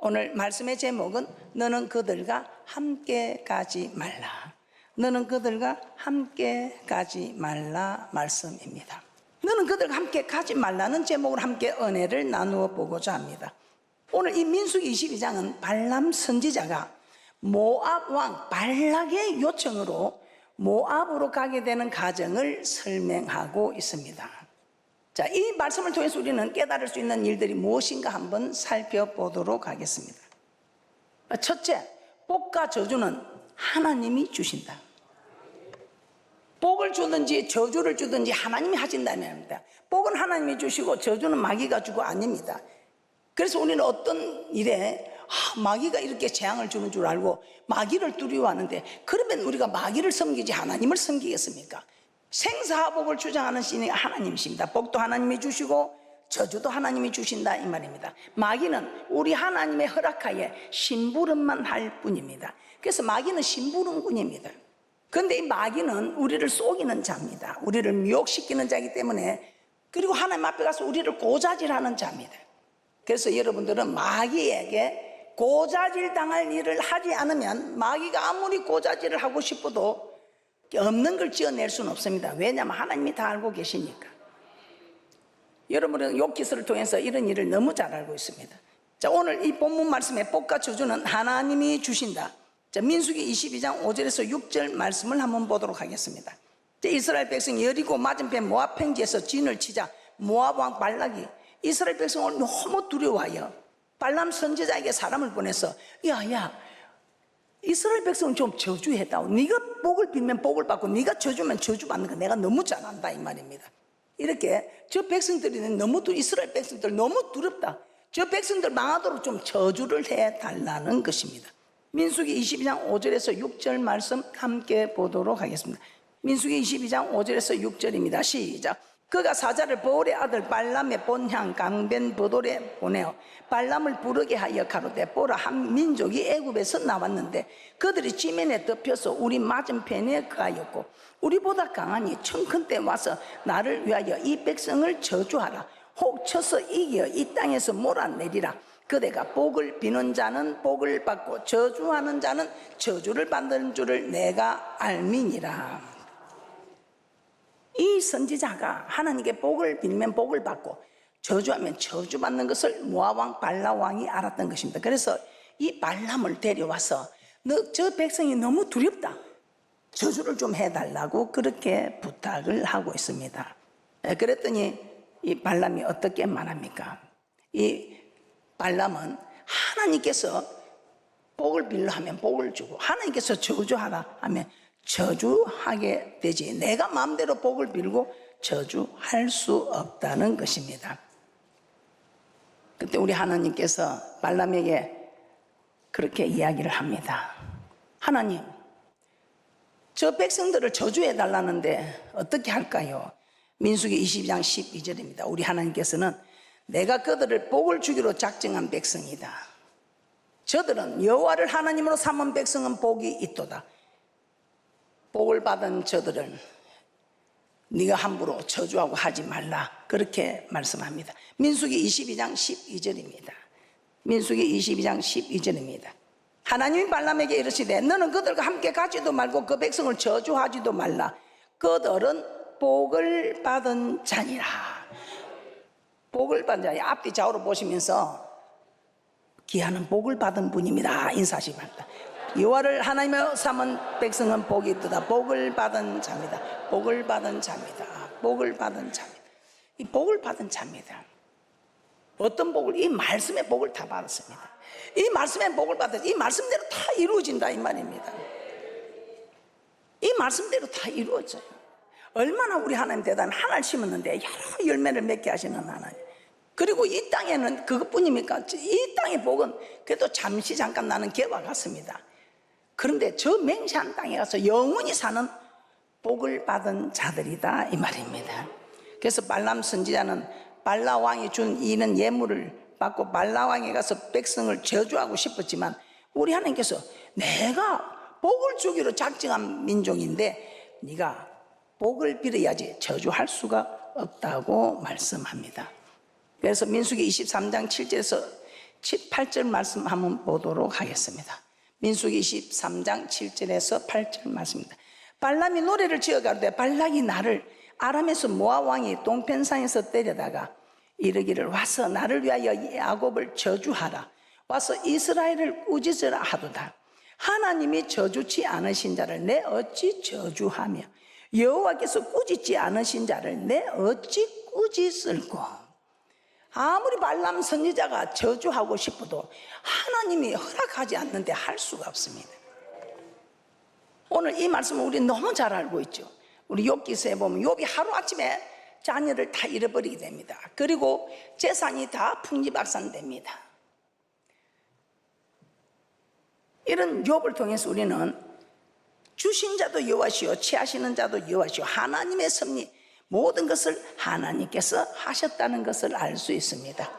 오늘 말씀의 제목은 너는 그들과 함께 가지 말라. 너는 그들과 함께 가지 말라 말씀입니다. 너는 그들과 함께 가지 말라는 제목으로 함께 은혜를 나누어 보고자 합니다. 오늘 이 민수기 22장은 발람 선지자가 모압 왕 발락의 요청으로 모압으로 가게 되는 과정을 설명하고 있습니다. 자, 이 말씀을 통해서 우리는 깨달을 수 있는 일들이 무엇인가 한번 살펴보도록 하겠습니다. 첫째, 복과 저주는 하나님이 주신다. 복을 주든지 저주를 주든지 하나님이 하신다는 말입니다. 복은 하나님이 주시고 저주는 마귀가 주고 아닙니다. 그래서 우리는 어떤 일에 마귀가 이렇게 재앙을 주는 줄 알고 마귀를 두려워하는데, 그러면 우리가 마귀를 섬기지 하나님을 섬기겠습니까? 생사복을 주장하는 신이 하나님이십니다. 복도 하나님이 주시고 저주도 하나님이 주신다 이 말입니다. 마귀는 우리 하나님의 허락하에 심부름만 할 뿐입니다. 그래서 마귀는 심부름꾼입니다. 그런데 이 마귀는 우리를 속이는 자입니다. 우리를 미혹시키는 자이기 때문에, 그리고 하나님 앞에 가서 우리를 고자질하는 자입니다. 그래서 여러분들은 마귀에게 고자질 당할 일을 하지 않으면, 마귀가 아무리 고자질을 하고 싶어도 없는 걸 지어낼 수는 없습니다. 왜냐하면 하나님이 다 알고 계시니까. 여러분은 욥기서를 통해서 이런 일을 너무 잘 알고 있습니다. 자, 오늘 이 본문 말씀의 복과 저주는 하나님이 주신다. 자, 민수기 22장 5절에서 6절 말씀을 한번 보도록 하겠습니다. 자, 이스라엘 백성이 여리고 맞은편 모압 평지에서 진을 치자 모압 왕 발락이 이스라엘 백성을 너무 두려워하여 발람 선지자에게 사람을 보내서 야 이스라엘 백성은 좀 저주했다고. 네가 복을 빌면 복을 받고 네가 저주면 저주받는 거 내가 너무 잘 안다 이 말입니다. 이렇게 저 백성들이 이스라엘 백성들 너무 두렵다. 저 백성들 망하도록 좀 저주를 해달라는 것입니다. 민수기 22장 5절에서 6절 말씀 함께 보도록 하겠습니다. 민수기 22장 5절에서 6절입니다. 시작. 그가 사자를 보올의 아들 발람의 본향 강변 버돌에 보내어 발람을 부르게 하여 가로되, 보라, 한 민족이 애굽에서 나왔는데 그들이 지면에 덮여서 우리 맞은편에 가였고 우리보다 강하니 청컨대 와서 나를 위하여 이 백성을 저주하라. 혹 쳐서 이겨 이 땅에서 몰아내리라. 그대가 복을 비는 자는 복을 받고 저주하는 자는 저주를 받는 줄을 내가 알미니라. 이 선지자가 하나님께 복을 빌면 복을 받고 저주하면 저주받는 것을 모압 왕 발람 왕이 알았던 것입니다. 그래서 이 발람을 데려와서 너 저 백성이 너무 두렵다, 저주를 좀 해달라고 그렇게 부탁을 하고 있습니다. 그랬더니 이 발람이 어떻게 말합니까? 이 발람은 하나님께서 복을 빌려 하면 복을 주고 하나님께서 저주하라 하면 저주하게 되지, 내가 마음대로 복을 빌고 저주할 수 없다는 것입니다. 그때 우리 하나님께서 발람에게 그렇게 이야기를 합니다. 하나님, 저 백성들을 저주해 달라는데 어떻게 할까요? 민수기 22장 12절입니다. 우리 하나님께서는 내가 그들을 복을 주기로 작정한 백성이다. 저들은 여호와를 하나님으로 삼은 백성은 복이 있도다. 복을 받은 저들은 네가 함부로 저주하고 하지 말라. 그렇게 말씀합니다. 민수기 22장 12절입니다. 민수기 22장 12절입니다. 하나님이 발람에게 이르시되 너는 그들과 함께 가지도 말고 그 백성을 저주하지도 말라. 그들은 복을 받은 자니라. 복을 받은 자니, 앞뒤 좌우로 보시면서 기하는 복을 받은 분입니다 인사하시기 바랍니다. 여호와를 하나님의 삼은 백성은 복이 있도다. 복을 받은 자입니다. 복을 받은 자입니다. 복을 받은 자입니다. 이 복을 받은 자입니다. 어떤 복을? 이 말씀의 복을 다 받았습니다. 이 말씀의 복을 받아서 이 말씀대로 다 이루어진다 이 말입니다. 이 말씀대로 다 이루어져요. 얼마나 우리 하나님 대단한, 하나를 심었는데 여러 열매를 맺게 하시는 하나님. 그리고 이 땅에는 그것뿐입니까? 이 땅의 복은 그래도 잠깐 나는 개와 같습니다. 그런데 저 맹세한 땅에 가서 영원히 사는 복을 받은 자들이다 이 말입니다. 그래서 발람 선지자는 발람 왕이 준 이는 예물을 받고 발람 왕에 가서 백성을 저주하고 싶었지만, 우리 하나님께서 내가 복을 주기로 작정한 민족인데 네가 복을 빌어야지 저주할 수가 없다고 말씀합니다. 그래서 민수기 23장 7절에서 8절 말씀 한번 보도록 하겠습니다. 민수기 23장 7절에서 8절 말씀입니다. 발람이 노래를 지어 가로되 발락이 나를 아람에서 모압 왕이 동편산에서 때려다가 이르기를 와서 나를 위하여 야곱을 저주하라. 와서 이스라엘을 꾸짖으라 하도다. 하나님이 저주치 않으신 자를 내 어찌 저주하며 여호와께서 꾸짖지 않으신 자를 내 어찌 꾸짖을꼬. 아무리 발람 선지자가 저주하고 싶어도 하나님이 허락하지 않는데 할 수가 없습니다. 오늘 이 말씀을 우리 너무 잘 알고 있죠. 우리 욥기서에 보면 욥이 하루아침에 자녀를 다 잃어버리게 됩니다. 그리고 재산이 다 풍지박산됩니다. 이런 욥을 통해서 우리는 주신 자도 여호와시요 취하시는 자도 여호와시요 하나님의 섭리 모든 것을 하나님께서 하셨다는 것을 알 수 있습니다.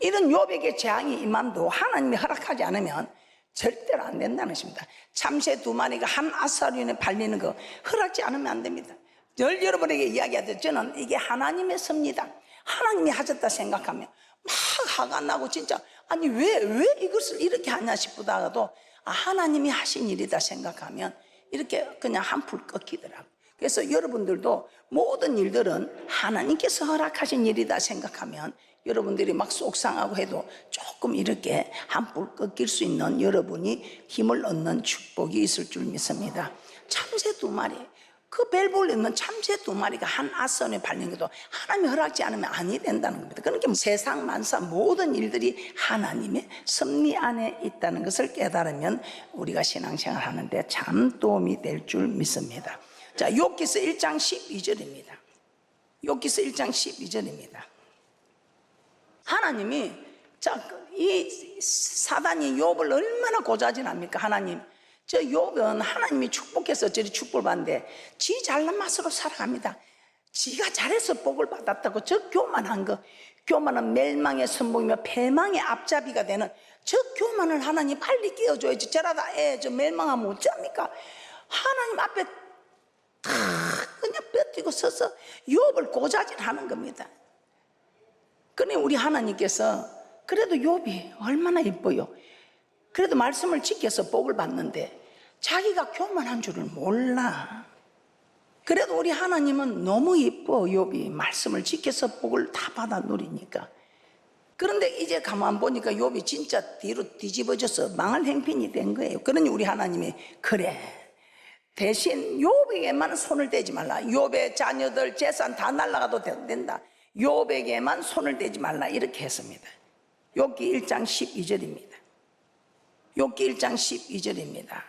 이런 욥에게 재앙이 임함도 하나님이 허락하지 않으면 절대로 안 된다는 것입니다. 참새 2마리가 한 아사리온에 발리는 거 허락지 않으면 안 됩니다. 늘 여러분에게 이야기하듯 저는 이게 하나님의 섭리다, 하나님이 하셨다 생각하면 막 화가 나고 진짜 아니 왜 이것을 이렇게 하냐 싶다가도 하나님이 하신 일이다 생각하면 이렇게 그냥 한풀 꺾이더라고요. 그래서 여러분들도 모든 일들은 하나님께서 허락하신 일이다 생각하면 여러분들이 막 속상하고 해도 조금 이렇게 한풀 꺾일 수 있는 여러분이 힘을 얻는 축복이 있을 줄 믿습니다. 참새 2마리, 그 벨볼에 있는 참새 2마리가 한 아선에 발린 것도 하나님이 허락지 않으면 아니 된다는 겁니다. 그러니까 세상 만사 모든 일들이 하나님의 섭리 안에 있다는 것을 깨달으면 우리가 신앙생활 하는데 참 도움이 될 줄 믿습니다. 자, 욥기서 1장 12절입니다. 욥기서 1장 12절입니다. 하나님이 이 사단이 욥을 얼마나 고자질합니까? 하나님, 저 욥은 하나님이 축복해서 저리 축복을 받는데 지 잘난 맛으로 살아갑니다. 지가 잘해서 복을 받았다고 저 교만한 거, 교만은 멸망의 선봉이며 패망의 앞잡이가 되는 저 교만을 하나님 빨리 깨워줘야지. 저러다 저 멸망하면 어쩝니까? 하나님 앞에 다 그냥 뼈 서서 욥을 고자질하는 겁니다. 그러니 우리 하나님께서 그래도 욥이 얼마나 예뻐요. 그래도 말씀을 지켜서 복을 받는데 자기가 교만한 줄을 몰라. 그래도 우리 하나님은 너무 예뻐. 욥이 말씀을 지켜서 복을 다 받아 누리니까. 그런데 이제 가만 보니까 욥이 진짜 뒤로 뒤집어져서 망할 행편이 된 거예요. 그러니 우리 하나님이 그래, 대신 욥에게만 손을 대지 말라. 욥의 자녀들 재산 다 날아가도 된다. 욥에게만 손을 대지 말라. 이렇게 했습니다. 욥기 1장 12절입니다. 욥기 1장 12절입니다.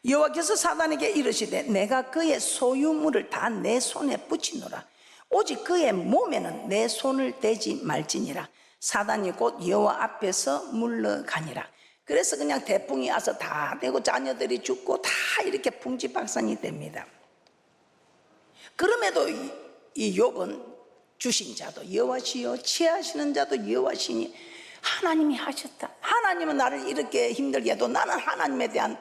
여호와께서 사단에게 이르시되 내가 그의 소유물을 다 내 손에 붙이노라. 오직 그의 몸에는 내 손을 대지 말지니라. 사단이 곧 여호와 앞에서 물러가니라. 그래서 그냥 태풍이 와서 다 되고 자녀들이 죽고 다 이렇게 풍지박산이 됩니다. 그럼에도 이 욥은 주신 자도 여호와시요 취하시는 자도 여호와시니 하나님이 하셨다. 하나님은 나를 이렇게 힘들게 해도 나는 하나님에 대한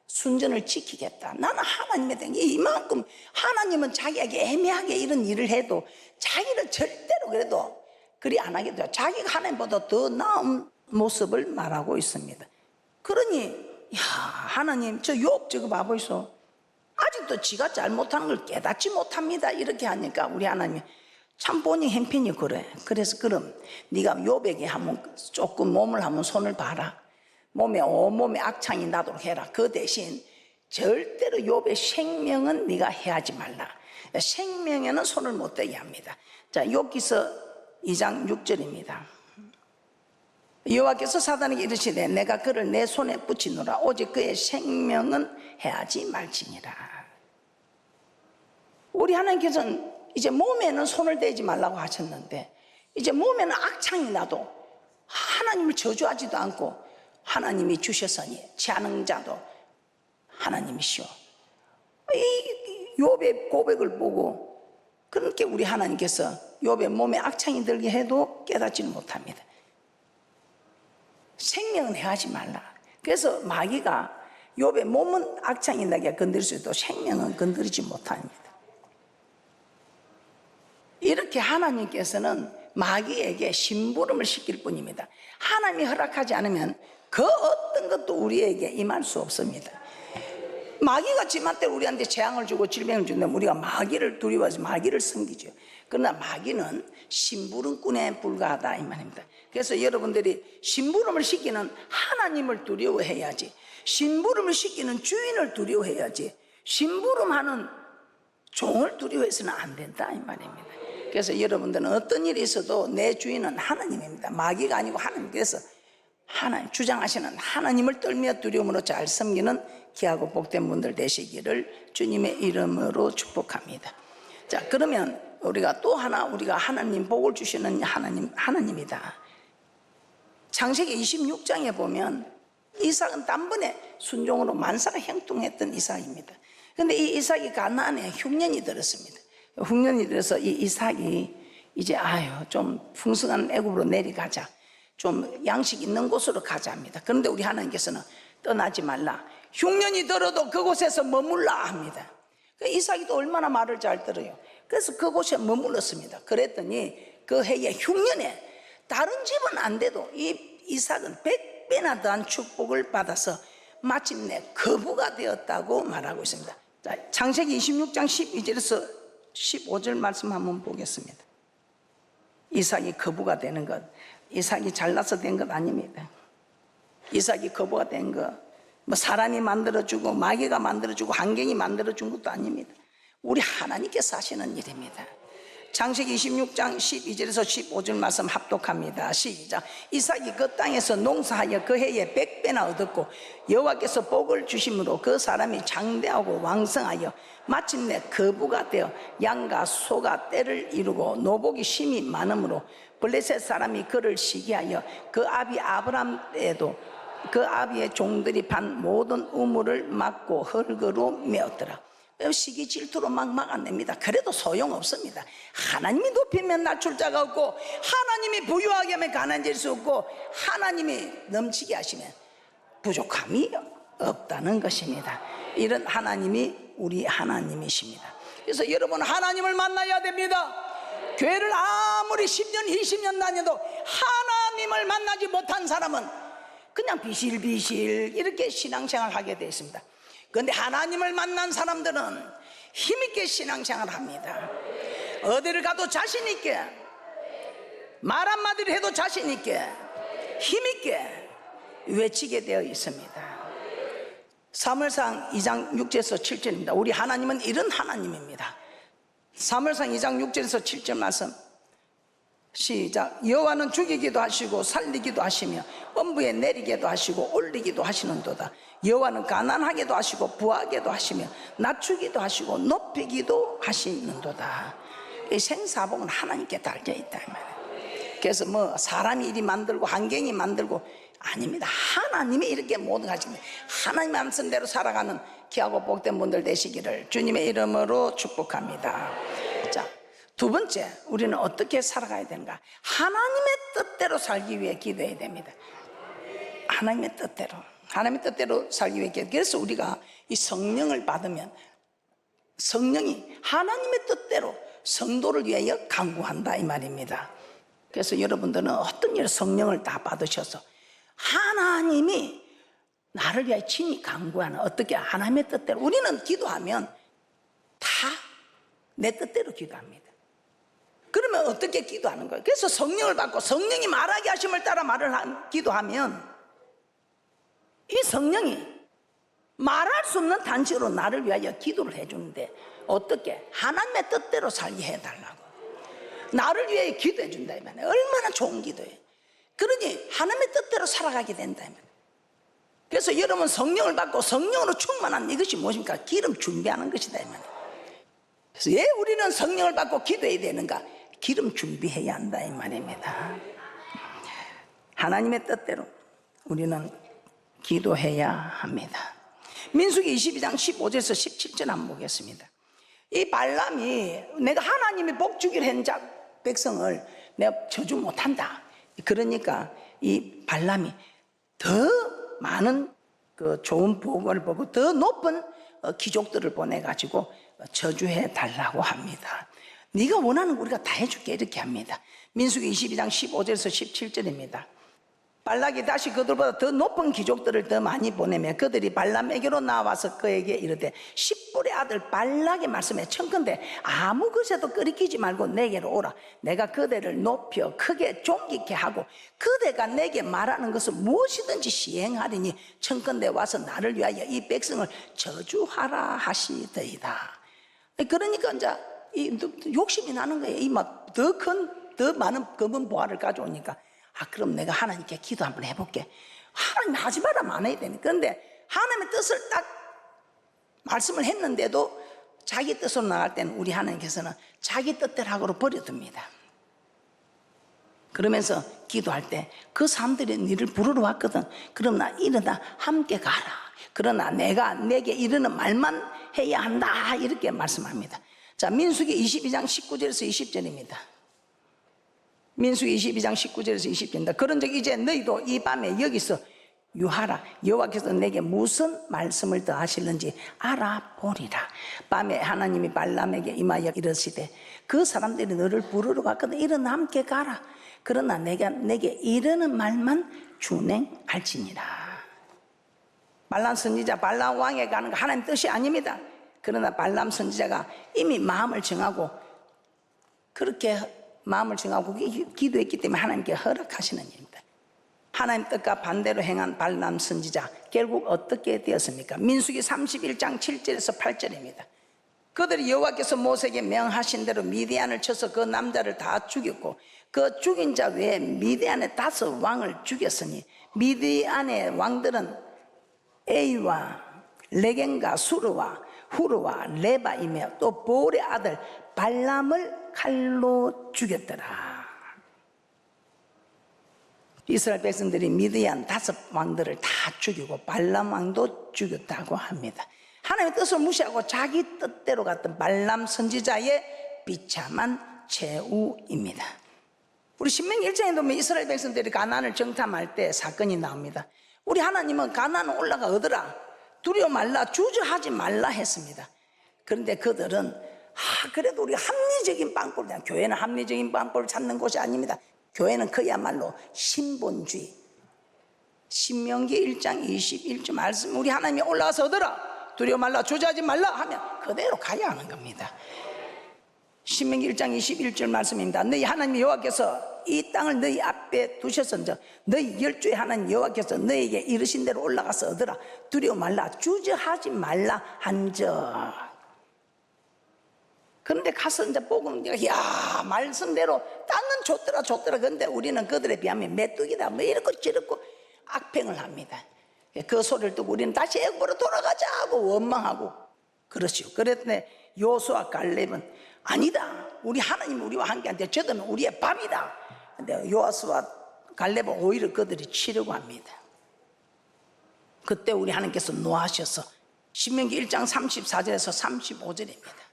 순전을 지키겠다. 나는 하나님에 대한 이만큼 하나님은 자기에게 애매하게 이런 일을 해도 자기는 절대로 그래도 그리 안 하게 돼요. 자기가 하나님보다 더 나은 모습을 말하고 있습니다. 그러니 하나님 저 욥 저거 봐보이소. 아직도 지가 잘못하는 걸 깨닫지 못합니다. 이렇게 하니까 우리 하나님이 참 본인 행편이 그래. 그래서 그럼 네가 욥에게 한번 조금 몸을 한번 손을 봐라. 몸에 온몸에 악창이 나도록 해라. 그 대신 절대로 욥의 생명은 네가 해하지 말라. 생명에는 손을 못 대게 합니다. 자, 욥기서 2장 6절입니다. 여호와께서 사단에게 이르시되 내가 그를 내 손에 붙이노라. 오직 그의 생명은 해하지 말지니라. 우리 하나님께서는 이제 몸에는 손을 대지 말라고 하셨는데 이제 몸에는 악창이 나도 하나님을 저주하지도 않고 하나님이 주셨으니 취하는 자도 하나님이시오. 이 욥의 고백을 보고 그렇게 우리 하나님께서 욥의 몸에 악창이 들게 해도 깨닫지는 못합니다. 생명은 해하지 말라. 그래서 마귀가 욥의 몸은 악창이 나게 건드릴 수 있어도 생명은 건드리지 못합니다. 이렇게 하나님께서는 마귀에게 심부름을 시킬 뿐입니다. 하나님이 허락하지 않으면 그 어떤 것도 우리에게 임할 수 없습니다. 마귀가 지맘대로 우리한테 재앙을 주고 질병을 주는데 우리가 마귀를 두려워해서 마귀를 섬기죠. 그러나 마귀는 심부름꾼에 불과하다 이 말입니다. 그래서 여러분들이 심부름을 시키는 하나님을 두려워해야지, 심부름을 시키는 주인을 두려워해야지, 심부름하는 종을 두려워해서는 안 된다 이 말입니다. 그래서 여러분들은 어떤 일이 있어도 내 주인은 하나님입니다. 마귀가 아니고 하나님. 그래서 하나님 주장하시는 하나님을 떨며 두려움으로 잘 섬기는 귀하고 복된 분들 되시기를 주님의 이름으로 축복합니다. 자, 그러면 우리가 또 하나, 우리가 하나님 복을 주시는 하나님이다. 창세기 26장에 보면 이삭은 단번에 순종으로 만사가 형통했던 이삭입니다. 그런데 이 이삭이 가나안에 흉년이 들었습니다. 흉년이 들어서 이 이삭이 이제 좀 풍성한 애굽으로 내려가자, 좀 양식 있는 곳으로 가자 합니다. 그런데 우리 하나님께서는 떠나지 말라, 흉년이 들어도 그곳에서 머물라 합니다. 이삭이 또 얼마나 말을 잘 들어요. 그래서 그곳에 머물렀습니다. 그랬더니 그 해에 흉년에 다른 집은 안 돼도 이 이삭은 100배나 더한 축복을 받아서 마침내 거부가 되었다고 말하고 있습니다. 자, 창세기 26장 12절에서 15절 말씀 한번 보겠습니다. 이삭이 거부가 되는 것, 이삭이 잘나서 된 것 아닙니다. 이삭이 거부가 된 것, 뭐 사람이 만들어주고 마귀가 만들어주고 환경이 만들어준 것도 아닙니다. 우리 하나님께서 하시는 일입니다. 창세기 26장 12절에서 15절 말씀 합독합니다. 시작. 이삭이 그 땅에서 농사하여 그 해에 100배나 얻었고 여호와께서 복을 주심으로 그 사람이 장대하고 왕성하여 마침내 거부가 되어 양과 소가 떼를 이루고 노복이 심히 많으므로 블레셋 사람이 그를 시기하여 그 아비 아브람 때에도 그 아비의 종들이 반 모든 우물을 막고 흙으로 메었더라. 시기 질투로 막 막아냅니다. 그래도 소용없습니다. 하나님이 높이면 낮출 자가 없고 하나님이 부유하게 하면 가난해질 수 없고 하나님이 넘치게 하시면 부족함이 없다는 것입니다. 이런 하나님이 우리 하나님이십니다. 그래서 여러분 하나님을 만나야 됩니다. 교회를 아무리 10년 20년 다녀도 하나님을 만나지 못한 사람은 그냥 비실비실 이렇게 신앙생활을 하게 되어 있습니다. 그런데 하나님을 만난 사람들은 힘있게 신앙생활을 합니다. 어디를 가도 자신있게, 말 한마디를 해도 자신있게 힘있게 외치게 되어 있습니다. 사무엘상 2장 6절에서 7절입니다. 우리 하나님은 이런 하나님입니다. 사무엘상 2장 6절에서 7절 말씀 시작. 여호와는 죽이기도 하시고 살리기도 하시며 엄부에 내리게도 하시고 올리기도 하시는도다. 여호와는 가난하게도 하시고 부하게도 하시며 낮추기도 하시고 높이기도 하시는도다. 이 생사복은 하나님께 달려 있다 이 말이에요. 그래서 뭐 사람이 이리 만들고 환경이 만들고 아닙니다. 하나님이 이렇게 모든 하십니다. 하나님 말씀대로 살아가는 귀하고 복된 분들 되시기를 주님의 이름으로 축복합니다. 자, 두 번째, 우리는 어떻게 살아가야 되는가? 하나님의 뜻대로 살기 위해 기도해야 됩니다. 하나님의 뜻대로 살기 위해 기도해야. 그래서 우리가 이 성령을 받으면 성령이 하나님의 뜻대로 성도를 위하여 간구한다 이 말입니다. 그래서 여러분들은 어떤 일 성령을 다 받으셔서 하나님이 나를 위하여 친히 간구하는, 어떻게 하나님의 뜻대로. 우리는 기도하면 다 내 뜻대로 기도합니다. 그러면 어떻게 기도하는 거예요? 그래서 성령을 받고 성령이 말하게 하심을 따라 기도하면 이 성령이 말할 수 없는 단식으로 나를 위하여 기도를 해주는데 어떻게? 하나님의 뜻대로 살게 해달라고 나를 위하여 기도해 준다 이 말이에요. 얼마나 좋은 기도예요. 그러니 하나님의 뜻대로 살아가게 된다 이 말이에요. 그래서 여러분 성령을 받고 성령으로 충만한 이것이 무엇입니까? 기름 준비하는 것이다 이 말이에요. 그래서 왜 우리는 성령을 받고 기도해야 되는가? 기름 준비해야 한다 이 말입니다. 하나님의 뜻대로 우리는 기도해야 합니다. 민수기 22장 15절에서 17절 한번 보겠습니다. 이 발람이 내가 하나님이 복 주기로 한 백성을 내가 저주 못한다. 그러니까 이 발람이 더 많은 그 좋은 복을 보고 더 높은 귀족들을 보내가지고 저주해 달라고 합니다. 네가 원하는 거 우리가 다 해줄게 이렇게 합니다. 민수기 22장 15절에서 17절입니다. 발락이 다시 그들보다 더 높은 귀족들을 더 많이 보내며 그들이 발람에게로 나와서 그에게 이르되 10불의 아들 발락의 말씀에 청컨대 아무 것에도 끄리끼지 말고 내게로 오라. 내가 그대를 높여 크게 존귀케 하고 그대가 내게 말하는 것을 무엇이든지 시행하리니 청컨대 와서 나를 위하여 이 백성을 저주하라 하시더이다. 그러니까 이제 이 욕심이 나는 거예요. 이 막 더 많은 검은 보화를 가져오니까 그럼 내가 하나님께 기도 한번 해볼게. 하나님 하지 말라면 안 해야 되니. 그런데 하나님의 뜻을 딱 말씀을 했는데도 자기 뜻으로 나갈 때는 우리 하나님께서는 자기 뜻대로 하고로 버려둡니다. 그러면서 기도할 때 그 사람들이 너를 부르러 왔거든. 그럼 나 일어나 함께 가라. 그러나 내가 내게 이르는 말만 해야 한다. 이렇게 말씀합니다. 자, 민수기 22장 19절에서 20절입니다. 민수기 22장 19절에서 20절입니다. 그런즉 이제 너희도 이 밤에 여기서 유하라. 여호와께서 내게 무슨 말씀을 더 하실는지 알아보리라. 밤에 하나님이 발람에게 임하여 이르시되 그 사람들이 너를 부르러 왔거든. 일어나 함께 가라. 그러나 내가 내게 이르는 말만 준행할지니라. 발람 선지자 발람 왕에 가는 거 하나님 뜻이 아닙니다. 그러나 발람 선지자가 이미 마음을 정하고 그렇게 마음을 정하고 기도했기 때문에 하나님께 허락하시는 일입니다. 하나님 뜻과 반대로 행한 발람 선지자 결국 어떻게 되었습니까? 민수기 31장 7절에서 8절입니다. 그들이 여호와께서 모세에게 명하신 대로 미디안을 쳐서 그 남자를 다 죽였고 그 죽인 자 외에 미디안의 5 왕을 죽였으니 미디안의 왕들은 에이와 레겐과 수르와 후르와 레바이며 또 보울의 아들 발람을 칼로 죽였더라. 이스라엘 백성들이 미디안 5 왕들을 다 죽이고 발람 왕도 죽였다고 합니다. 하나님의 뜻을 무시하고 자기 뜻대로 갔던 발람 선지자의 비참한 최후입니다. 우리 신명기 1장에 보면 이스라엘 백성들이 가나안을 정탐할 때 사건이 나옵니다. 우리 하나님은 가나안 올라가 얻으라, 두려워 말라, 주저하지 말라 했습니다. 그런데 그들은 그래도 우리가 합리적인 방법을, 교회는 합리적인 방법을 찾는 곳이 아닙니다. 교회는 그야말로 신본주의. 신명기 1장 21절 말씀, 우리 하나님이 올라가서 얻으라, 두려워 말라, 주저하지 말라 하면 그대로 가야 하는 겁니다. 신명기 1장 21절 말씀입니다. 너희 하나님 여호와께서 이 땅을 너희 앞에 두셨은즉 너희 열조의 하나님 여호와께서 너희에게 이르신 대로 올라가서 얻으라, 두려워 말라, 주저하지 말라 한적. 그런데 가서 이제 복음, 야, 말씀대로 땅은 줬더라. 그런데 우리는 그들에 비하면 메뚜기다, 뭐 이렇고 저렇고 악평을 합니다. 그 소리를 듣고 우리는 다시 애굽으로 돌아가자 하고 원망하고 그렇지요. 그랬더니 요수와 갈렙은 아니다, 우리 하나님 우리와 함께한데 저들은 우리의 밥이다. 근데 요수와 갈렙은 오히려 그들이 치려고 합니다. 그때 우리 하나님께서 노하셔서 신명기 1장 34절에서 35절입니다.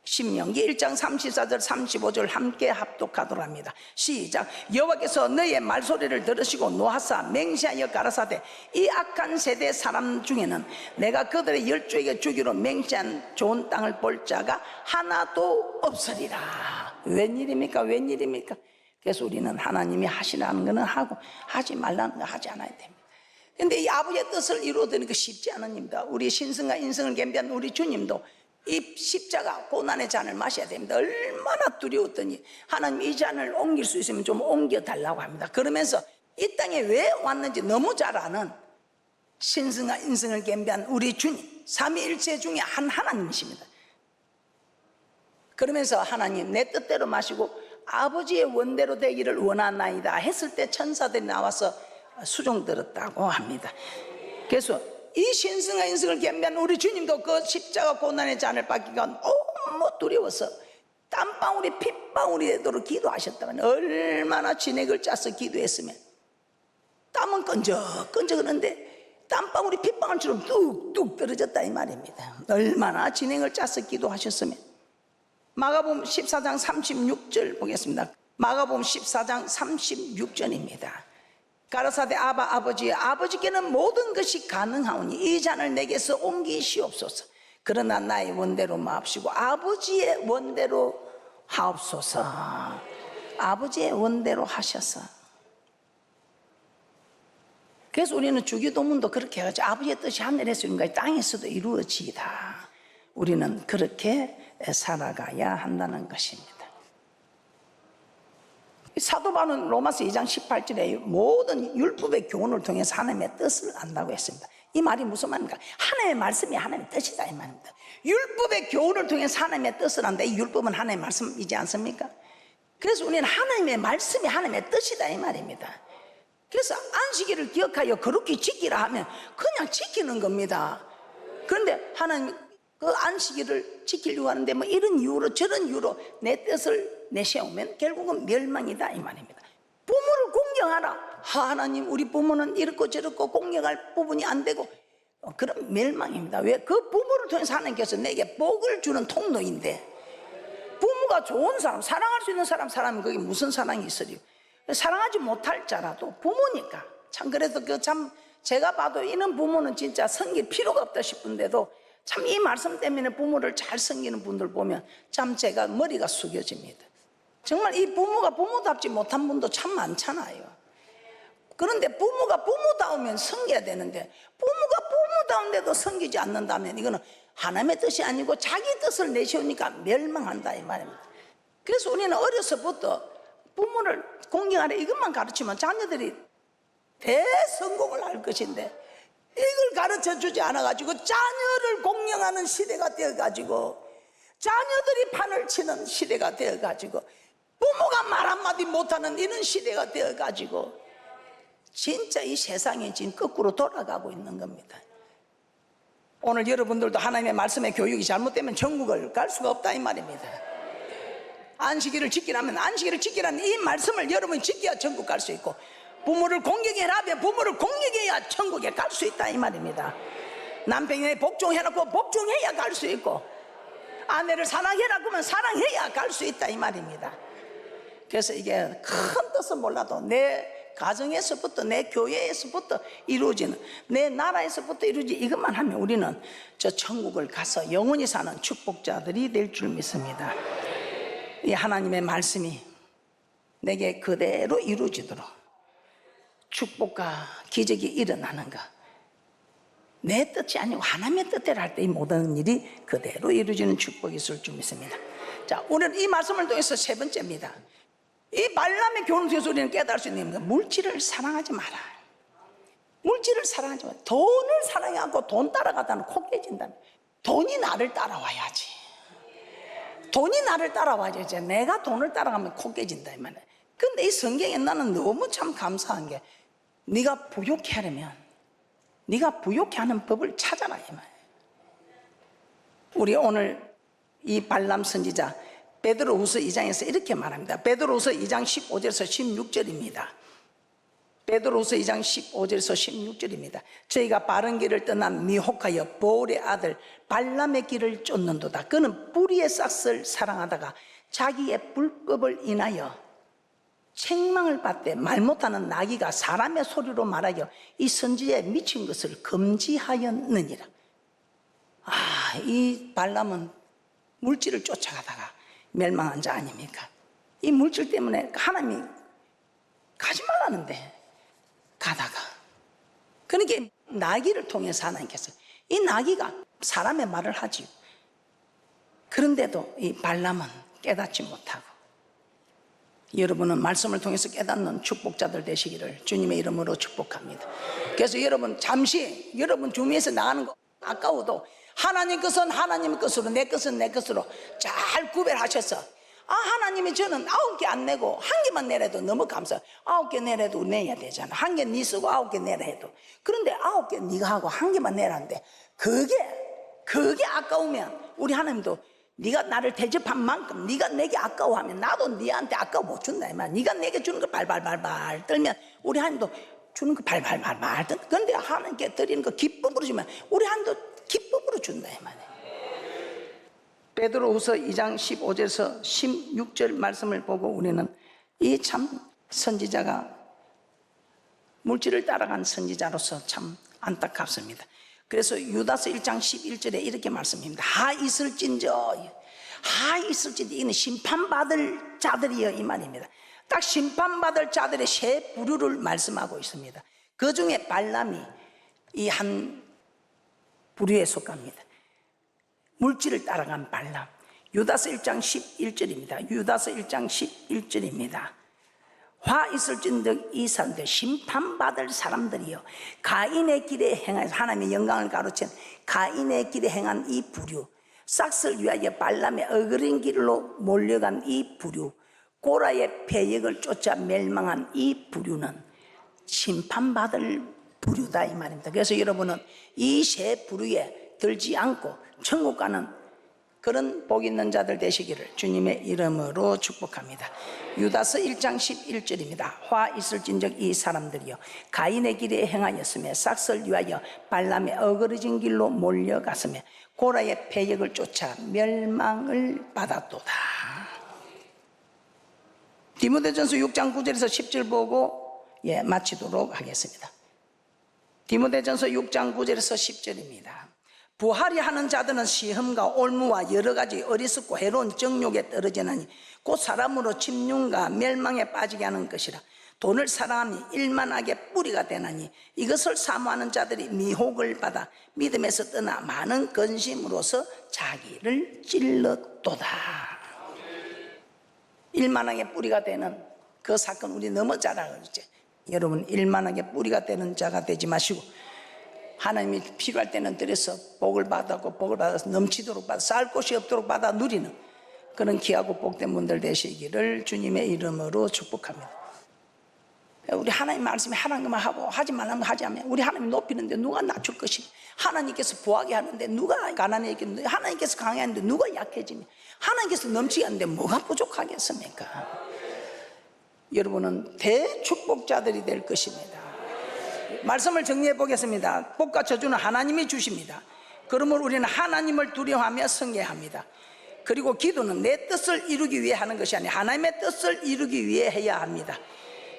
신명기 1장 34절 35절 함께 합독하도록 합니다. 시작. 여호와께서 너희의 말소리를 들으시고 노하사 맹세하여 가라사대 이 악한 세대 사람 중에는 내가 그들의 열조에게 주기로 맹세한 좋은 땅을 볼 자가 하나도 없으리라. 웬일입니까? 그래서 우리는 하나님이 하시라는 것은 하고 하지 말라는 거 하지 않아야 됩니다. 그런데 이 아버지의 뜻을 이루어드는 거 쉽지 않은 일입니다. 우리 신성과 인성을 겸비한 우리 주님도 이 십자가 고난의 잔을 마셔야 됩니다. 얼마나 두려웠더니 하나님 이 잔을 옮길 수 있으면 좀 옮겨달라고 합니다. 그러면서 이 땅에 왜 왔는지 너무 잘 아는 신성과 인성을 겸비한 우리 주님, 삼위일체 중에 한 하나님이십니다. 그러면서 하나님 내 뜻대로 마시고 아버지의 원대로 되기를 원하나이다 했을 때 천사들이 나와서 수종 들었다고 합니다. 그래서 이 신성과 인성을 겸비한 우리 주님도 그 십자가 고난의 잔을 받기가 너무 두려워서 땀방울이 핏방울이 되도록 기도하셨다면 얼마나 진액을 짜서 기도했으면 땀은 끈적끈적 그런데 땀방울이 핏방울처럼 뚝뚝 떨어졌다 이 말입니다. 얼마나 진액을 짜서 기도하셨으면. 마가복음 14장 36절 보겠습니다. 마가복음 14장 36절입니다. 가라사대 아버지께는 모든 것이 가능하오니 이 잔을 내게서 옮기시옵소서. 그러나 나의 원대로 마옵시고 아버지의 원대로 하옵소서. 아버지의 원대로 하셔서. 그래서 우리는 주기도문도 그렇게 해가지고 아버지의 뜻이 하늘에서 이룬 것이 땅에서도 이루어지이다. 우리는 그렇게 살아가야 한다는 것입니다. 사도 바울은 로마서 2장 18절에 모든 율법의 교훈을 통해서 하나님의 뜻을 안다고 했습니다. 이 말이 무슨 말입니까? 하나님의 말씀이 하나님의 뜻이다 이 말입니다. 율법의 교훈을 통해서 하나님의 뜻을 안다. 이 율법은 하나님의 말씀이지 않습니까? 그래서 우리는 하나님의 말씀이 하나님의 뜻이다 이 말입니다. 그래서 안식일을 기억하여 거룩히 지키라 하면 그냥 지키는 겁니다. 그런데 하나님 그 안식일을 지키려고 하는데 뭐 이런 이유로 저런 이유로 내 뜻을 내세우면 결국은 멸망이다 이 말입니다. 부모를 공경하라. 하나님 우리 부모는 이렇고 저렇고 공경할 부분이 안 되고 그럼 멸망입니다. 왜? 그 부모를 통해서 하나님께서 내게 복을 주는 통로인데 부모가 좋은 사람, 사랑할 수 있는 사람은 거기 무슨 사랑이 있으리요? 사랑하지 못할 자라도 부모니까. 참 그래서 참 제가 봐도 이런 부모는 진짜 섬길 필요가 없다 싶은데도 참 이 말씀 때문에 부모를 잘 섬기는 분들 보면 참 제가 머리가 숙여집니다. 정말 이 부모가 부모답지 못한 분도 참 많잖아요. 그런데 부모가 부모다우면 섬겨야 되는데 부모가 부모다운데도 섬기지 않는다면 이거는 하나님의 뜻이 아니고 자기 뜻을 내세우니까 멸망한다 이 말입니다. 그래서 우리는 어려서부터 부모를 공경하라 이것만 가르치면 자녀들이 대성공을 할 것인데 이걸 가르쳐 주지 않아가지고 자녀를 공경하는 시대가 되어가지고 자녀들이 판을 치는 시대가 되어가지고 부모가 말 한마디 못하는 이런 시대가 되어가지고 진짜 이 세상이 지금 거꾸로 돌아가고 있는 겁니다. 오늘 여러분들도 하나님의 말씀의 교육이 잘못되면 천국을 갈 수가 없다 이 말입니다. 안식일을 지키라면 안식일을 지키라는 이 말씀을 여러분이 지켜야 천국 갈 수 있고 부모를 공경해라 하면 부모를 공경해야 천국에 갈 수 있다 이 말입니다. 남편에 복종해놓고 복종해야 갈 수 있고 아내를 사랑해라 그러면 사랑해야 갈 수 있다 이 말입니다. 그래서 이게 큰 뜻은 몰라도 내 가정에서부터 내 교회에서부터 이루어지는 내 나라에서부터 이루어지는 이것만 하면 우리는 저 천국을 가서 영원히 사는 축복자들이 될 줄 믿습니다. 이 하나님의 말씀이 내게 그대로 이루어지도록 축복과 기적이 일어나는 것, 내 뜻이 아니고 하나님의 뜻대로 할 때 이 모든 일이 그대로 이루어지는 축복이 있을 줄 믿습니다. 자, 오늘 이 말씀을 통해서 세 번째입니다. 이 발람의 교훈을 통해서 우리는 깨달을 수 있는 것, 물질을 사랑하지 마라. 물질을 사랑하지 마라. 돈을 사랑하고 돈 따라가다는 코 깨진다. 돈이 나를 따라와야지. 돈이 나를 따라와야지. 내가 돈을 따라가면 코 깨진다 이 말이야. 근데 이 성경에 나는 너무 참 감사한 게 네가 부욕해 하려면 네가 부욕해 하는 법을 찾아라 이 말이야. 우리 오늘 이 발람 선지자 베드로후서 2장에서 이렇게 말합니다. 베드로후서 2장 15절에서 16절입니다. 베드로후서 2장 15절에서 16절입니다. 저희가 바른 길을 떠나 미혹하여 보울의 아들 발람의 길을 쫓는도다. 그는 뿌리의 싹을 사랑하다가 자기의 불법을 인하여 책망을 받되 말 못하는 나귀가 사람의 소리로 말하여 이 선지자에 미친 것을 금지하였느니라. 이 발람은 물질을 쫓아가다가 멸망한 자 아닙니까? 이 물질 때문에 하나님이 가지 말라는데 가다가 그러니까 나귀를 통해서 하나님께서 이 나귀가 사람의 말을 하지요. 그런데도 이 발람은 깨닫지 못하고 여러분은 말씀을 통해서 깨닫는 축복자들 되시기를 주님의 이름으로 축복합니다. 그래서 여러분 잠시 여러분 주위에서 나가는 거 아까워도 하나님 것은 하나님의 것으로 내 것은 내 것으로 잘 구별하셔서 하나님이 저는 9개 안 내고 1개만 내라도 너무 감사. 9개 내라도 내야 되잖아. 1개 네 쓰고 9개 내라 해도. 그런데 9개 네가 하고 1개만 내라는데 그게 아까우면 우리 하나님도 네가 나를 대접한 만큼 네가 내게 아까워하면 나도 네한테 아까워 못 준다 이 말. 네가 내게 주는 거 발발발발 떨면 우리 하나님도 주는 거 발발발발 떨. 그런데 하나님께 드리는 거 기쁨으로 주면 우리 하나님도 기쁨으로 준다 이 말이에요. 베드로후서 2장 15절에서 16절 말씀을 보고 우리는 이 참 선지자가 물질을 따라간 선지자로서 참 안타깝습니다. 그래서 유다서 1장 11절에 이렇게 말씀합니다. 하 있을진저 하 있을지도 이는 심판받을 자들이여 이 말입니다. 딱 심판받을 자들의 세 부류를 말씀하고 있습니다. 그 중에 발람이 이 한 부류에 속합니다. 물질을 따라간 발람. 유다서 1장 11절입니다. 유다서 1장 11절입니다. 화 있을진즉 이 사람들 심판받을 사람들이요 가인의 길에 행하여서 하나님의 영광을 가로챈 가인의 길에 행한 이 부류, 싹을 위하여 발람의 어그린 길로 몰려간 이 부류, 고라의 패역을 쫓아 멸망한 이 부류는 심판받을 부류다 이 말입니다. 그래서 여러분은 이 세 부류에 들지 않고 천국 가는 그런 복 있는 자들 되시기를 주님의 이름으로 축복합니다. 유다서 1장 11절입니다. 화 있을진즉 이 사람들이요 가인의 길에 행하였으며 싹을 위하여 발람의 어그러진 길로 몰려갔으며 고라의 패역을 쫓아 멸망을 받았도다. 디모데전서 6장 9절에서 10절 보고 마치도록 하겠습니다. 디모데전서 6장 9절에서 10절입니다. 부하리 하는 자들은 시험과 올무와 여러 가지 어리석고 해로운 정욕에 떨어지나니 곧 사람으로 침륜과 멸망에 빠지게 하는 것이라. 돈을 사랑하니 일만하게 뿌리가 되나니 이것을 사모하는 자들이 미혹을 받아 믿음에서 떠나 많은 근심으로서 자기를 찔렀도다. 일만하게 뿌리가 되는 그 사건 우리 너무 잘 알죠. 여러분 일만하게 뿌리가 되는 자가 되지 마시고 하나님이 필요할 때는 들여서 복을 받았고 복을 받아서 넘치도록 받아 쌀 곳이 없도록 받아 누리는 그런 귀하고 복된 분들 되시기를 주님의 이름으로 축복합니다. 우리 하나님 말씀에 하라는 것만 하고 하지 말라는 거 하지 않으면 우리 하나님 높이는데 누가 낮출 것이며 하나님께서 부하게 하는데 누가 가난하게 하는데 하나님께서 강하게 누가 약해지며 하나님께서 넘치게 하는데 뭐가 부족하겠습니까? 여러분은 대축복자들이 될 것입니다. 말씀을 정리해 보겠습니다. 복과 저주는 하나님이 주십니다. 그러므로 우리는 하나님을 두려워하며 성례합니다. 그리고 기도는 내 뜻을 이루기 위해 하는 것이 아니라 하나님의 뜻을 이루기 위해 해야 합니다.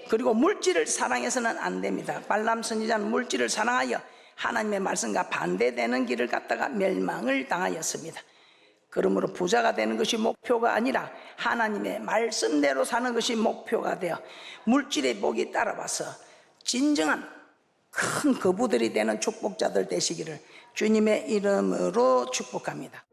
그리고 물질을 사랑해서는 안 됩니다. 발람 선지자는 물질을 사랑하여 하나님의 말씀과 반대되는 길을 갔다가 멸망을 당하였습니다. 그러므로 부자가 되는 것이 목표가 아니라 하나님의 말씀대로 사는 것이 목표가 되어 물질의 복이 따라와서 진정한 큰 거부들이 되는 축복자들 되시기를 주님의 이름으로 축복합니다.